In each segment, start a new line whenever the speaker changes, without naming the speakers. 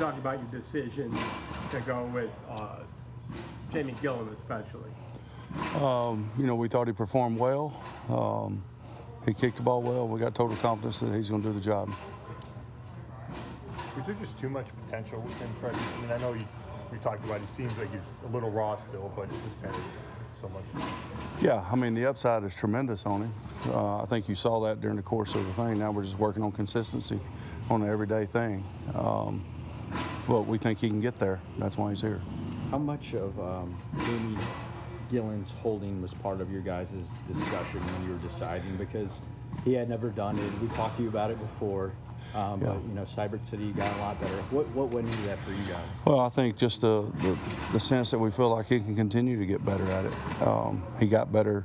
talk about your decision to go with Jamie Gillan especially?
We thought he performed well. He kicked the ball well. We got total confidence that he's going to do the job.
Is there just too much potential within Freddie? I mean, I know we talked about he seems like he's a little raw still, but it just has so much.
Yeah, I mean, the upside is tremendous on him. I think you saw that during the course of the thing. Now we're just working on consistency on an everyday thing. But we think he can get there. That's why he's here.
How much of Jamie Gillan's holding was part of your guys' discussion when you were deciding? Because he had never done it. We talked to you about it before. But Seibert said he got a lot better. What went into that for you guys?
Well, I think just the sense that we feel like he can continue to get better at it. He got better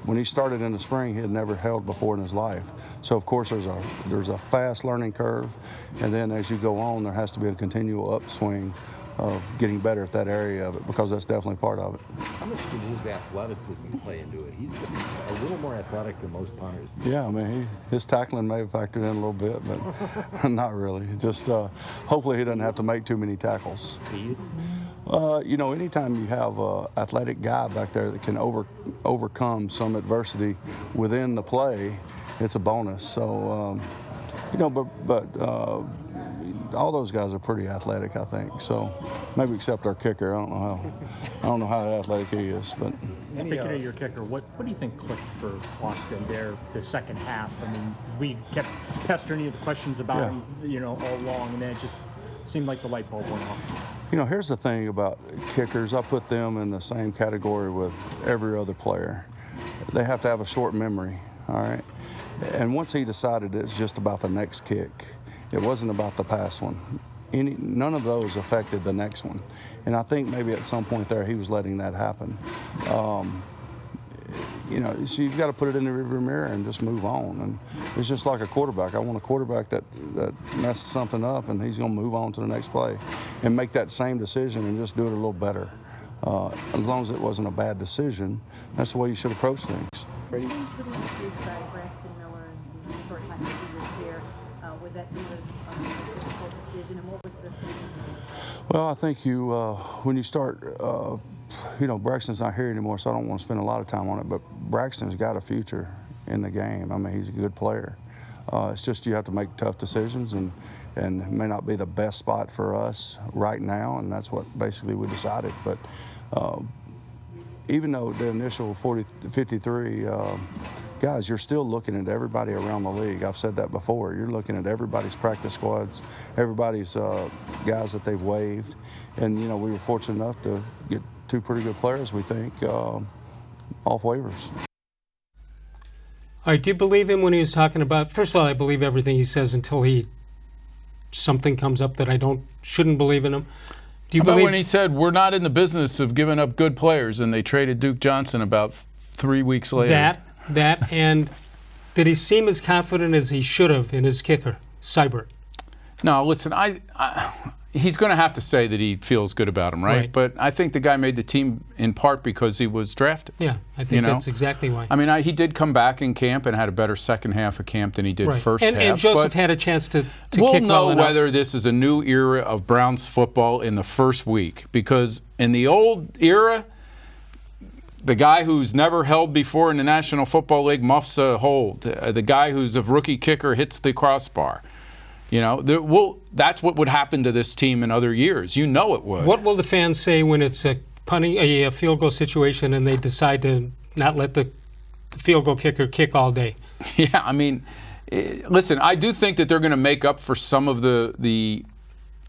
when he started in the spring. He had never held before in his life. So of course there's a fast learning curve, and then as you go on, there has to be a continual upswing of getting better at that area of it, because that's definitely part of it.
How much did his athleticism play into it? He's a little more athletic than most punters.
Yeah, I mean, his tackling may have factored in a little bit, but not really. Just hopefully he doesn't have to make too many tackles.
Speed?
Anytime you have an athletic guy back there that can overcome some adversity within the play, it's a bonus. So, all those guys are pretty athletic, I think. So maybe except our kicker. I don't know how athletic he is, but.
Speaking of your kicker, what do you think clicked for Austin there the second half? I mean, we kept pestering you with questions about him, all along, and then it just seemed like the light bulb went off.
Here's the thing about kickers. I put them in the same category with every other player. They have to have a short memory, all right? And once he decided it's just about the next kick, it wasn't about the past one. None of those affected the next one. And I think maybe at some point there he was letting that happen. So you've got to put it in the rearview mirror and just move on. And it's just like a quarterback. I want a quarterback that messes something up and he's going to move on to the next play and make that same decision and just do it a little better. As long as it wasn't a bad decision, that's the way you should approach things.
Freddie? Pretty intrigued by Braxton Miller and the short time that he was here. Was that some of a difficult decision, and what was the thing?
Well, I think when you start, Braxton's not here anymore, so I don't want to spend a lot of time on it, but Braxton's got a future in the game. I mean, he's a good player. It's just you have to make tough decisions, and it may not be the best spot for us right now, and that's what basically we decided. But even though the initial 53 guys, you're still looking at everybody around the league. I've said that before. You're looking at everybody's practice squads, everybody's guys that they've waived. And, we were fortunate enough to get two pretty good players, we think, off waivers.
All right, do you believe him when he was talking about, first of all, I believe everything he says until something comes up that I shouldn't believe in him. Do you believe
when he said, we're not in the business of giving up good players, and they traded Duke Johnson about 3 weeks later?
That, and did he seem as confident as he should have in his kicker, Seibert?
No, listen, he's going to have to say that he feels good about him, right? But I think the guy made the team in part because he was drafted.
Yeah, I think that's exactly why.
I mean, he did come back in camp and had a better second half of camp than he did first half.
And Joseph had a chance to kick well enough.
We'll know whether this is a new era of Browns football in the first week, because in the old era, the guy who's never held before in the National Football League muffs a hold. The guy who's a rookie kicker hits the crossbar. That's what would happen to this team in other years. It would.
What will the fans say when it's a field goal situation and they decide to not let the field goal kicker kick all day?
Yeah, I mean, listen, I do think that they're going to make up for some of the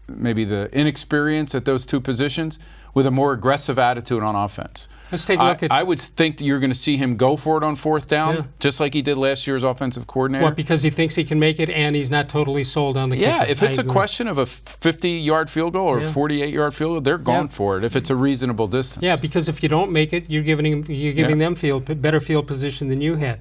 maybe the inexperience at those two positions with a more aggressive attitude on offense.
Let's take a look at...
I would think that you're going to see him go for it on fourth down, just like he did last year's offensive coordinator.
What, because he thinks he can make it and he's not totally sold on the kicker?
Yeah, if it's a question of a 50-yard field goal or a 48-yard field goal, they're going for it if it's a reasonable distance.
Yeah, because if you don't make it, you're giving them better field position than you had.